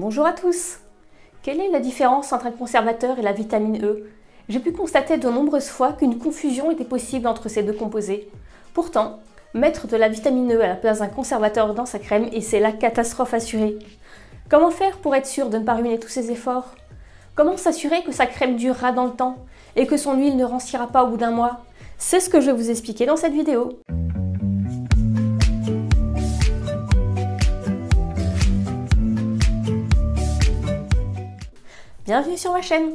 Bonjour à tous! Quelle est la différence entre un conservateur et la vitamine E? J'ai pu constater de nombreuses fois qu'une confusion était possible entre ces deux composés. Pourtant, mettre de la vitamine E à la place d'un conservateur dans sa crème et c'est la catastrophe assurée. Comment faire pour être sûr de ne pas ruiner tous ses efforts? Comment s'assurer que sa crème durera dans le temps et que son huile ne rancira pas au bout d'un mois? C'est ce que je vais vous expliquer dans cette vidéo. Bienvenue sur ma chaîne.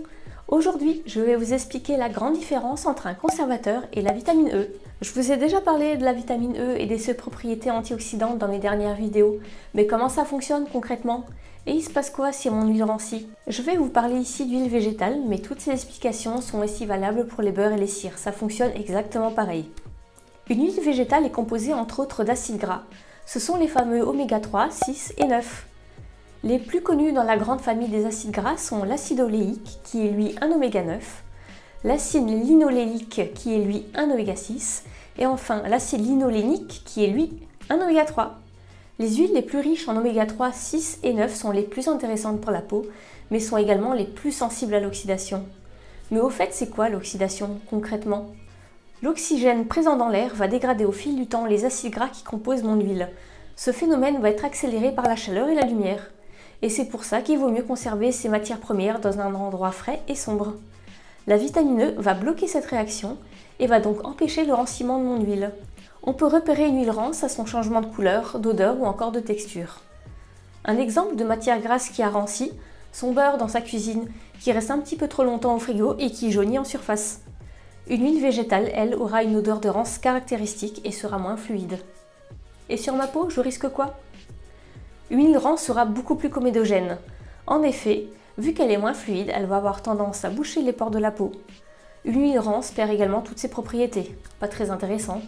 Aujourd'hui, je vais vous expliquer la grande différence entre un conservateur et la vitamine E. Je vous ai déjà parlé de la vitamine E et de ses propriétés antioxydantes dans mes dernières vidéos, mais comment ça fonctionne concrètement? Et il se passe quoi si mon huile rancit? Je vais vous parler ici d'huile végétale, mais toutes ces explications sont aussi valables pour les beurres et les cires, ça fonctionne exactement pareil. Une huile végétale est composée entre autres d'acides gras. Ce sont les fameux oméga 3, 6 et 9. Les plus connus dans la grande famille des acides gras sont l'acide oléique, qui est lui un oméga 9, l'acide linoléique, qui est lui un oméga 6, et enfin l'acide linolénique, qui est lui un oméga 3. Les huiles les plus riches en oméga 3, 6 et 9 sont les plus intéressantes pour la peau, mais sont également les plus sensibles à l'oxydation. Mais au fait, c'est quoi l'oxydation concrètement? L'oxygène présent dans l'air va dégrader au fil du temps les acides gras qui composent mon huile. Ce phénomène va être accéléré par la chaleur et la lumière. Et c'est pour ça qu'il vaut mieux conserver ces matières premières dans un endroit frais et sombre. La vitamine E va bloquer cette réaction et va donc empêcher le ranciment de mon huile. On peut repérer une huile rance à son changement de couleur, d'odeur ou encore de texture. Un exemple de matière grasse qui a ranci, son beurre dans sa cuisine, qui reste un petit peu trop longtemps au frigo et qui jaunit en surface. Une huile végétale, elle, aura une odeur de rance caractéristique et sera moins fluide. Et sur ma peau, je risque quoi? Une huile rance sera beaucoup plus comédogène. En effet, vu qu'elle est moins fluide, elle va avoir tendance à boucher les pores de la peau. Une huile rance perd également toutes ses propriétés. Pas très intéressant.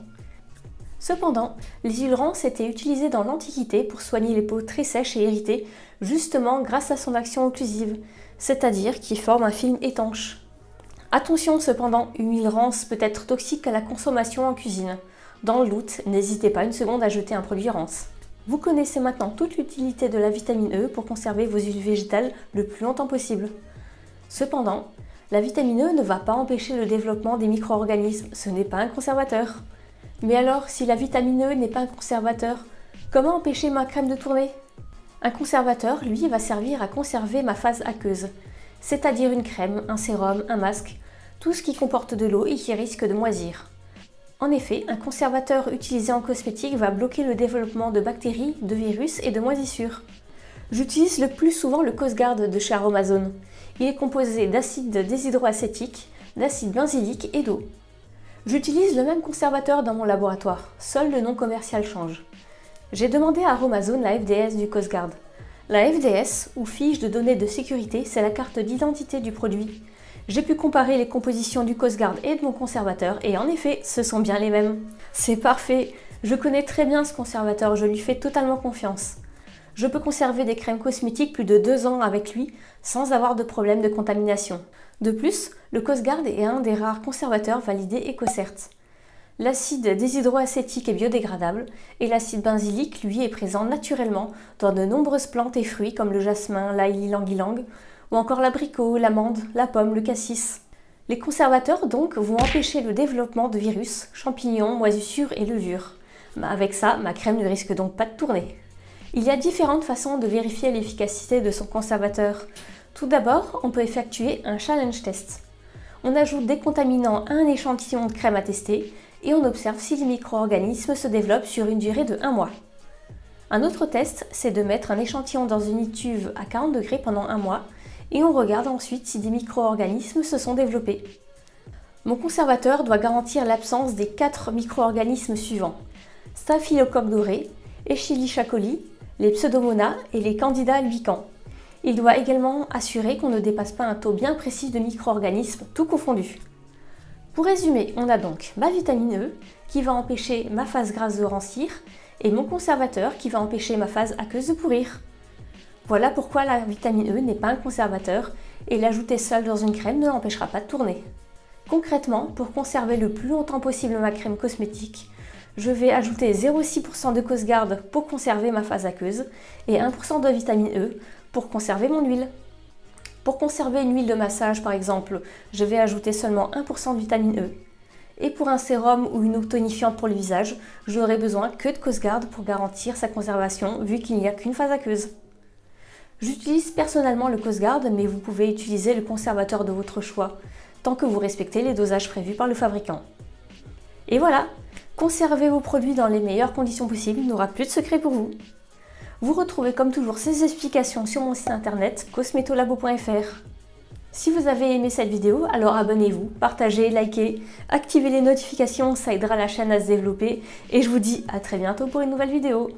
Cependant, les huiles rances étaient utilisées dans l'Antiquité pour soigner les peaux très sèches et irritées, justement grâce à son action occlusive, c'est-à-dire qui forme un film étanche. Attention cependant, une huile rance peut être toxique à la consommation en cuisine. Dans le doute, n'hésitez pas une seconde à jeter un produit rance. Vous connaissez maintenant toute l'utilité de la vitamine E pour conserver vos huiles végétales le plus longtemps possible. Cependant, la vitamine E ne va pas empêcher le développement des micro-organismes, ce n'est pas un conservateur. Mais alors, si la vitamine E n'est pas un conservateur, comment empêcher ma crème de tourner? Un conservateur, lui, va servir à conserver ma phase aqueuse, c'est-à-dire une crème, un sérum, un masque, tout ce qui comporte de l'eau et qui risque de moisir. En effet, un conservateur utilisé en cosmétique va bloquer le développement de bactéries, de virus et de moisissures. J'utilise le plus souvent le Cosguard de chez Aromazone. Il est composé d'acide déshydroacétique, d'acide benzylique et d'eau. J'utilise le même conservateur dans mon laboratoire, seul le nom commercial change. J'ai demandé à Aromazone la FDS du Cosguard. La FDS, ou fiche de données de sécurité, c'est la carte d'identité du produit. J'ai pu comparer les compositions du Cosguard et de mon conservateur et en effet, ce sont bien les mêmes. C'est parfait, je connais très bien ce conservateur, je lui fais totalement confiance. Je peux conserver des crèmes cosmétiques plus de 2 ans avec lui sans avoir de problème de contamination. De plus, le Cosguard est un des rares conservateurs validés EcoCert. L'acide déshydroacétique est biodégradable et l'acide benzylique, lui, est présent naturellement dans de nombreuses plantes et fruits comme le jasmin, l'ail ylang-ylang, ou encore l'abricot, l'amande, la pomme, le cassis. Les conservateurs donc vont empêcher le développement de virus, champignons, moisissures et levures. Avec ça, ma crème ne risque donc pas de tourner. Il y a différentes façons de vérifier l'efficacité de son conservateur. Tout d'abord, on peut effectuer un challenge test. On ajoute des contaminants à un échantillon de crème à tester et on observe si les micro-organismes se développent sur une durée de 1 mois. Un autre test, c'est de mettre un échantillon dans une cuve à 40 degrés pendant 1 mois et on regarde ensuite si des micro-organismes se sont développés. Mon conservateur doit garantir l'absence des 4 micro-organismes suivants: Staphylocoque doré, Escherichia coli, les Pseudomonas et les Candida albicans. Il doit également assurer qu'on ne dépasse pas un taux bien précis de micro-organismes, tout confondu. Pour résumer, on a donc ma vitamine E qui va empêcher ma phase grasse de rancir et mon conservateur qui va empêcher ma phase aqueuse de pourrir. Voilà pourquoi la vitamine E n'est pas un conservateur et l'ajouter seule dans une crème ne l'empêchera pas de tourner. Concrètement, pour conserver le plus longtemps possible ma crème cosmétique, je vais ajouter 0,6% de Cosguard pour conserver ma phase aqueuse et 1% de vitamine E pour conserver mon huile. Pour conserver une huile de massage par exemple, je vais ajouter seulement 1% de vitamine E. Et pour un sérum ou une eau tonifiante pour le visage, je n'aurai besoin que de Cosguard pour garantir sa conservation vu qu'il n'y a qu'une phase aqueuse. J'utilise personnellement le Cosguard, mais vous pouvez utiliser le conservateur de votre choix, tant que vous respectez les dosages prévus par le fabricant. Et voilà, conservez vos produits dans les meilleures conditions possibles, il n'y aura plus de secret pour vous. Vous retrouvez comme toujours ces explications sur mon site internet cosmetolabo.fr. Si vous avez aimé cette vidéo, alors abonnez-vous, partagez, likez, activez les notifications, ça aidera la chaîne à se développer et je vous dis à très bientôt pour une nouvelle vidéo.